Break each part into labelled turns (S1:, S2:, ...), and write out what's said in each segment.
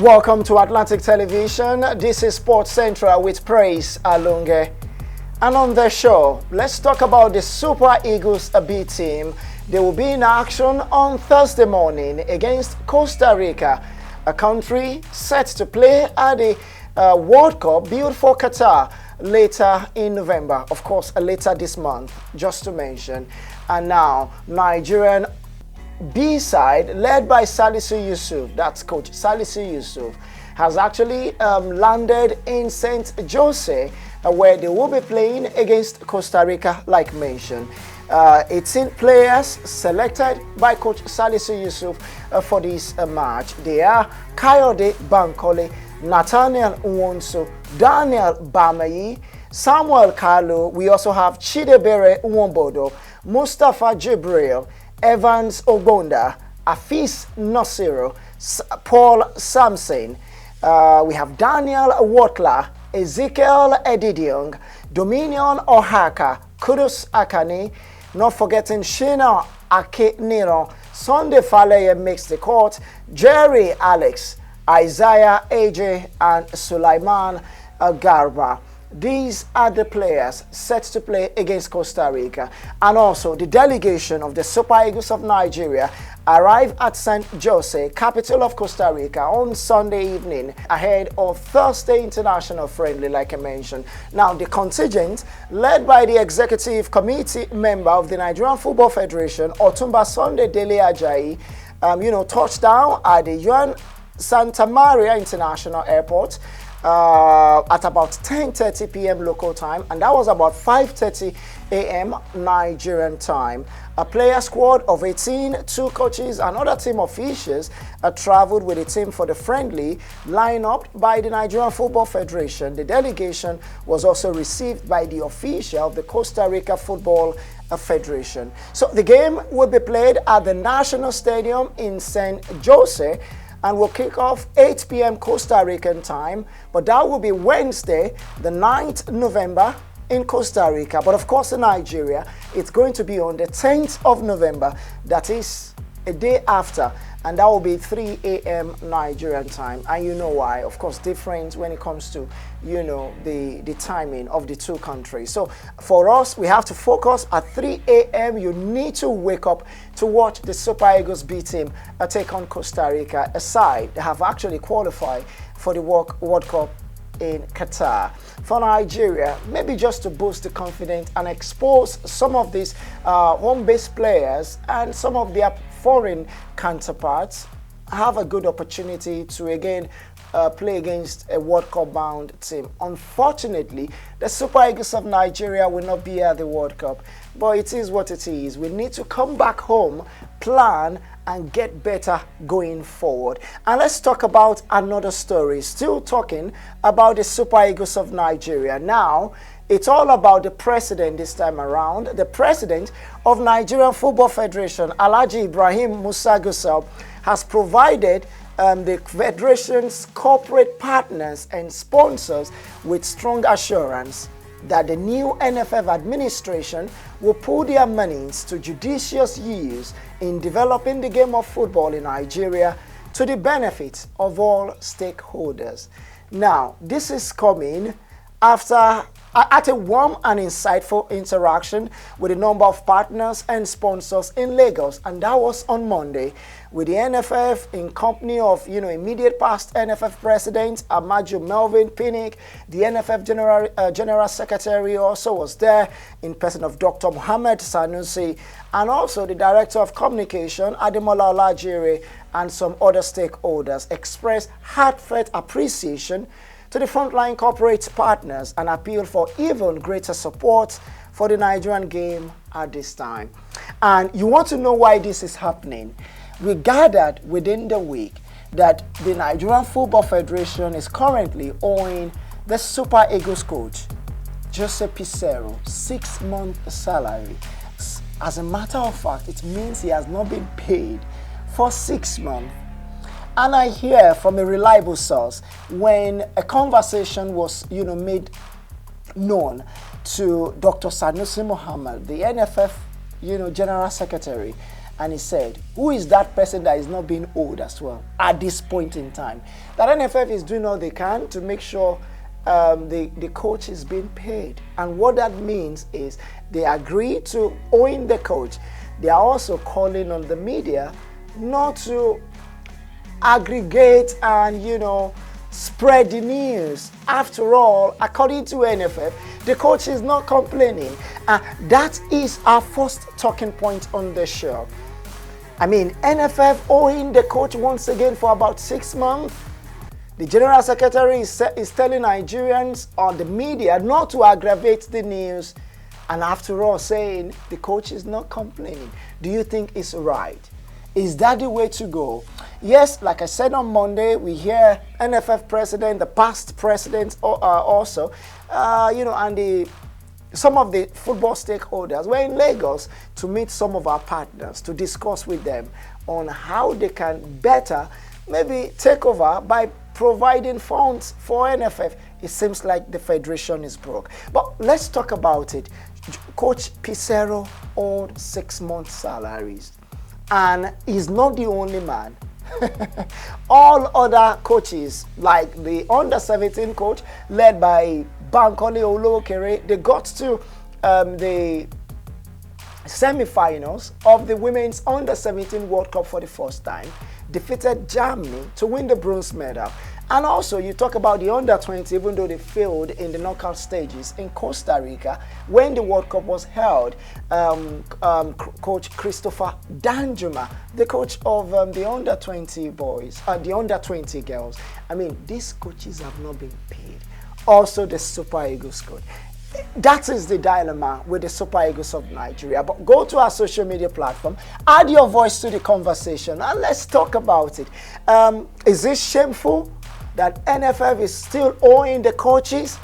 S1: Welcome to Atlantic Television. This is Sports Central with Praise Alunge. And on the show, let's talk about the Super Eagles B team. They will be in action on Thursday morning against Costa Rica, a country set to play at the World Cup built for Qatar later in November. Of course, later this month, just to mention. And now, Nigerian B side, led by Salisu Yusuf, that's coach Salisu Yusuf, has actually landed in St. Jose, where they will be playing against Costa Rica, like mentioned. 18 players selected by coach Salisu Yusuf for this match. They are Kayode Bankole, Nathaniel Nwonso, Daniel Bamayi, Samuel Kalu. We also have Chidebere Nwombodo, Mustafa Jibril, Evans Ogbonda, Afis Nosiru, Paul Samson. We have Daniel Watla, Ezekiel Edidiong, Dominion Ohaka, Kudus Akane, not forgetting Shina Ake Niro, Sunday Faleye makes the court, Jerry Alex, Isaiah AJ, and Sulaiman Garba. These are the players set to play against Costa Rica. And also the delegation of the Super Eagles of Nigeria arrived at San Jose, capital of Costa Rica, on Sunday evening ahead of Thursday international friendly, like I mentioned. Now the contingent, led by the executive committee member of the Nigerian Football Federation, Otumba Sunday Dele Ajayi, touched down at the Juan Santa Maria International Airport at about 10:30 p.m. local time, and that was about 5:30 a.m. Nigerian time. A player squad of 18, 2 coaches, and other team officials traveled with the team for the friendly, lined up by the Nigerian Football Federation. The delegation was also received by the official of the Costa Rica Football Federation. So the game will be played at the National Stadium in San Jose, and will kick off 8 p.m. Costa Rican time, but that will be Wednesday, the 9th November in Costa Rica. But of course in Nigeria, it's going to be on the 10th of November, that is a day after, and that will be 3 a.m. Nigerian time. And you know why, of course, different when it comes to, the timing of the two countries. So for us, we have to focus at 3 a.m. You need to wake up to watch the Super Eagles B team take on Costa Rica, a side that have actually qualified for the World Cup in Qatar. For Nigeria, maybe just to boost the confidence and expose some of these home-based players and some of their foreign counterparts, have a good opportunity to again play against a World Cup bound team. Unfortunately, the Super Eagles of Nigeria will not be at the World Cup, but it is what it is. We need to come back home, plan, and get better going forward. And let's talk about another story, still talking about the Super Eagles of Nigeria. Now, it's all about the president this time around. The president of Nigerian Football Federation, Alhaji Ibrahim Musa Gusau, has provided the federation's corporate partners and sponsors with strong assurance that the new NFF administration will put their monies to judicious use in developing the game of football in Nigeria to the benefit of all stakeholders. Now, this is coming after at a warm and insightful interaction with a number of partners and sponsors in Lagos, and that was on Monday, with the NFF in company of immediate past NFF president Amaju Melvin Pinnick. The NFF General Secretary also was there in person of Dr. Mohammed Sanusi, and also the Director of Communication Ademola Olajire, and some other stakeholders expressed heartfelt appreciation to the frontline corporate partners and appeal for even greater support for the Nigerian game at this time. And you want to know why this is happening? We gathered within the week that the Nigerian Football Federation is currently owing the Super Eagles coach, Jose Pizarro, 6-month salary. As a matter of fact, it means he has not been paid for 6 months. And I hear from a reliable source, when a conversation was, made known to Dr. Sanusi Mohammed, the NFF, General Secretary, And he said, who is that person that is not being owed as well at this point in time? That NFF is doing all they can to make sure the coach is being paid. And what that means is they agree to owing the coach. They are also calling on the media not to aggregate and, spread the news. After all, according to NFF, the coach is not complaining. That is our first talking point on the show. I mean, NFF owing the coach once again for about 6 months. The General Secretary is telling Nigerians or the media not to aggravate the news. And after all, saying the coach is not complaining. Do you think it's right? Is that the way to go? Yes, like I said on Monday, we hear NFF president, the past presidents also, and some of the football stakeholders were in Lagos to meet some of our partners to discuss with them on how they can better maybe take over by providing funds for NFF. It seems like the federation is broke. But let's talk about it. Coach Peseiro owed 6 months' salaries. And he's not the only man. All other coaches, like the under-17 coach led by Bankole Olokere, they got to the semi-finals of the Women's Under-17 World Cup for the first time, defeated Germany to win the bronze medal. And also, you talk about the under-20, even though they failed in the knockout stages in Costa Rica when the World Cup was held. Coach Christopher Danjuma, the coach of the under-20 boys, the under-20 girls. I mean, these coaches have not been paid. Also, the Super Eagles coach. That is the dilemma with the Super Eagles of Nigeria. But go to our social media platform, add your voice to the conversation, and let's talk about it. Is this shameful that NFF is still owing the coaches?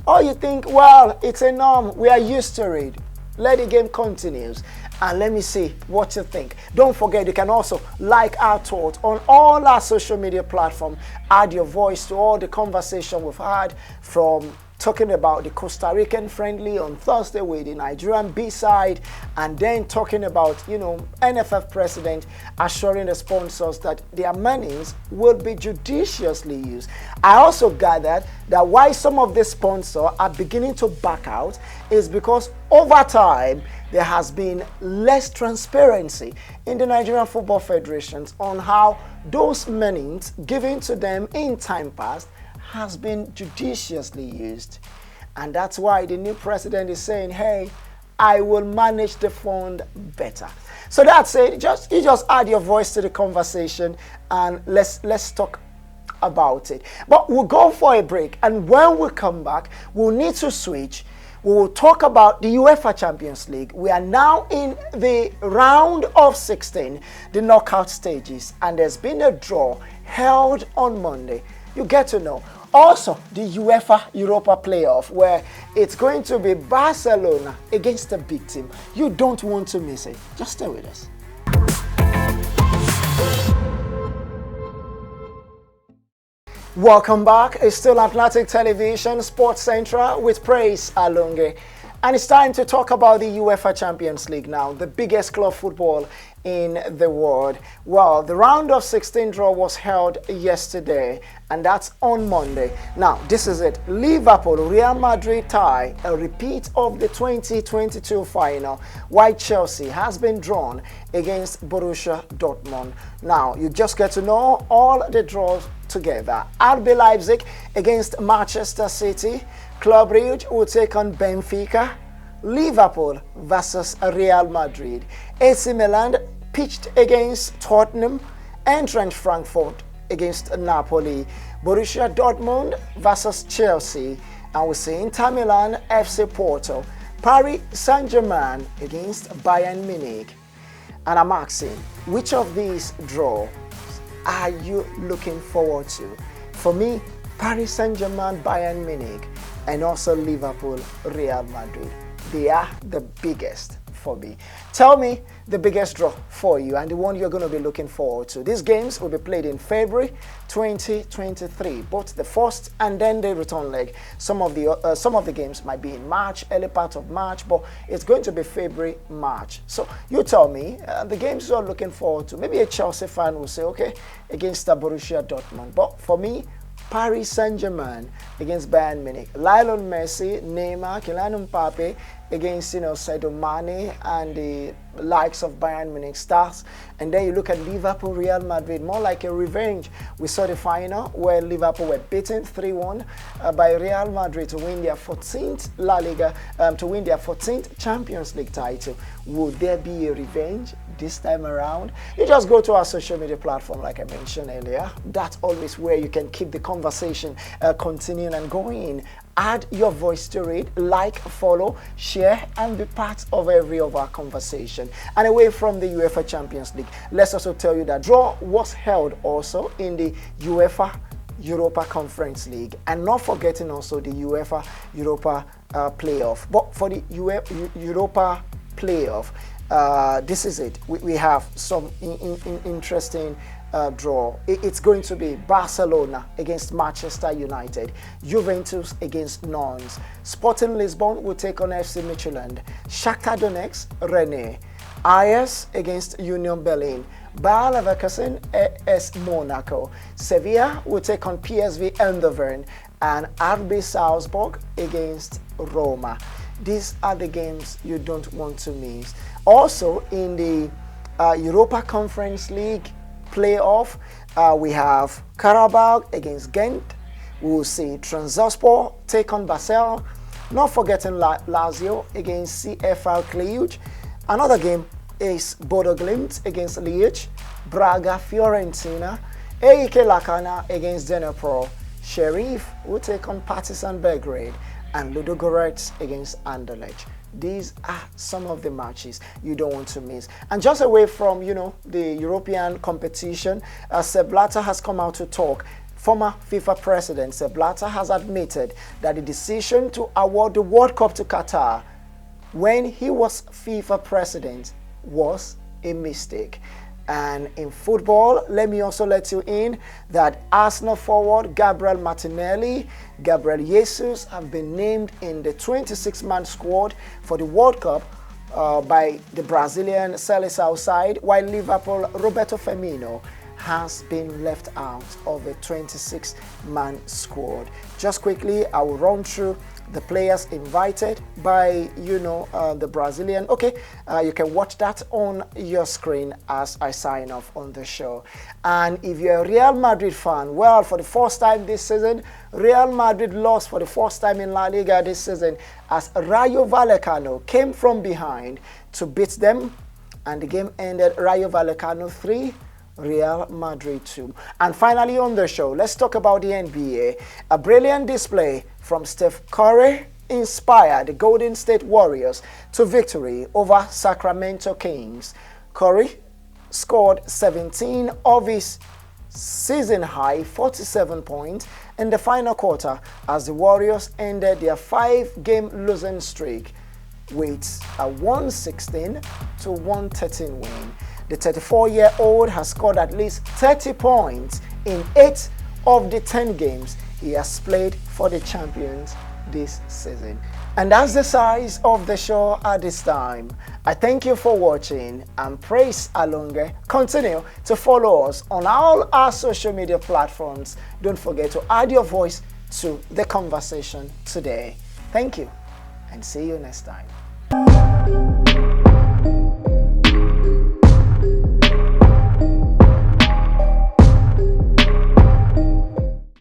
S1: Or you think, well, it's a norm, we are used to it. Let the game continues. And let me see what you think. Don't forget, you can also like our thoughts on all our social media platforms. Add your voice to all the conversation we've had, from talking about the Costa Rican friendly on Thursday with the Nigerian B-side, and then talking about, NFF president assuring the sponsors that their monies will be judiciously used. I also gathered that why some of the sponsors are beginning to back out is because over time there has been less transparency in the Nigerian Football Federations on how those monies given to them in time past has been judiciously used. And that's why the new president is saying, hey, I will manage the fund better. So that's it. You just add your voice to the conversation and let's talk about it. But we'll go for a break, and when we come back, we'll need to switch. We will talk about the UEFA Champions League. We are now in the round of 16, the knockout stages, and there's been a draw held on Monday. You get to know. Also, the UEFA Europa playoff, where it's going to be Barcelona against a big team. You don't want to miss it. Just stay with us. Welcome back. It's still Atlantic Television, Sports Central with Praise Alonge. And it's time to talk about the UEFA Champions League now, the biggest club football in the world. Well, the round of 16 draw was held yesterday, and that's on Monday. Now, this is it. Liverpool-Real Madrid tie, a repeat of the 2022 final, while Chelsea has been drawn against Borussia Dortmund. Now, you just get to know all the draws together. RB Leipzig against Manchester City. Club Brugge will take on Benfica. Liverpool versus Real Madrid. AC Milan pitched against Tottenham. Eintracht Frankfurt against Napoli. Borussia Dortmund versus Chelsea. And we see Inter Milan, FC Porto. Paris Saint-Germain against Bayern Munich. And I'm asking, which of these draws are you looking forward to? For me, Paris Saint-Germain, Bayern Munich, and also Liverpool, Real Madrid. They are the biggest for me. Tell me the biggest draw for you and the one you're going to be looking forward to. These games will be played in February 2023, both the first and then the return leg. Some of the games might be in March, early part of March, but it's going to be February, March. So you tell me the games you're looking forward to. Maybe a Chelsea fan will say, okay, against Borussia Dortmund. But for me, Paris Saint-Germain against Bayern Munich, Lionel Messi, Neymar, Kylian Mbappe against Sadio Mane and the likes of Bayern Munich stars. And then you look at Liverpool, Real Madrid, more like a revenge. We saw the final where Liverpool were beaten 3-1 by Real Madrid to win their 14th La Liga, to win their 14th Champions League title. Would there be a revenge this time around? You just go to our social media platform like I mentioned earlier. That's always where you can keep the conversation continuing and going. Add your voice to it, like, follow, share, and be part of every of our conversation. And away from the UEFA Champions League, let's also tell you that draw was held also in the UEFA Europa Conference League, and not forgetting also the UEFA Europa playoff. But for the Europa playoff, this is it. We have some interesting draw. It's going to be Barcelona against Manchester United, Juventus against Nantes, Sporting Lisbon will take on FC Midtjylland, Shakhtar Donetsk, Rennes, Ajax against Union Berlin, Bayer Leverkusen AS Monaco, Sevilla will take on PSV Eindhoven, and RB Salzburg against Roma. These are the games you don't want to miss. Also in the Europa Conference League playoff, we have Karabakh against Ghent. We will see Trabzonspor take on Basel. Not forgetting Lazio against CFR Cluj. Another game is Bodo Glimt against Liège, Braga Fiorentina, AEK Lakana against Dnipro, Sheriff will take on Partizan Belgrade, and Ludogorets against Anderlecht. These are some of the matches you don't want to miss. And just away from, the European competition, Sepp Blatter has come out to talk. Former FIFA president Sepp Blatter has admitted that the decision to award the World Cup to Qatar when he was FIFA president was a mistake. And in football, let me also let you in that Arsenal forward Gabriel Martinelli, Gabriel Jesus have been named in the 26-man squad for the World Cup by the Brazilian Seleção side, while Liverpool Roberto Firmino has been left out of a 26-man squad. Just quickly, I will run through the players invited by, the Brazilian. Okay, you can watch that on your screen as I sign off on the show. And if you're a Real Madrid fan, well, for the first time this season, Real Madrid lost for the first time in La Liga this season as Rayo Vallecano came from behind to beat them, and the game ended Rayo Vallecano 3, Real Madrid 2. And finally on the show, let's talk about the NBA. A brilliant display from Steph Curry inspired the Golden State Warriors to victory over Sacramento Kings. Curry scored 17 of his season-high 47 points in the final quarter as the Warriors ended their 5-game losing streak with a 116 to 113 win. The 34-year-old has scored at least 30 points in 8 of the 10 games he has played for the champions this season. And that's the size of the show at this time. I thank you for watching and praise Alonge. Continue to follow us on all our social media platforms. Don't forget to add your voice to the conversation today. Thank you and see you next time.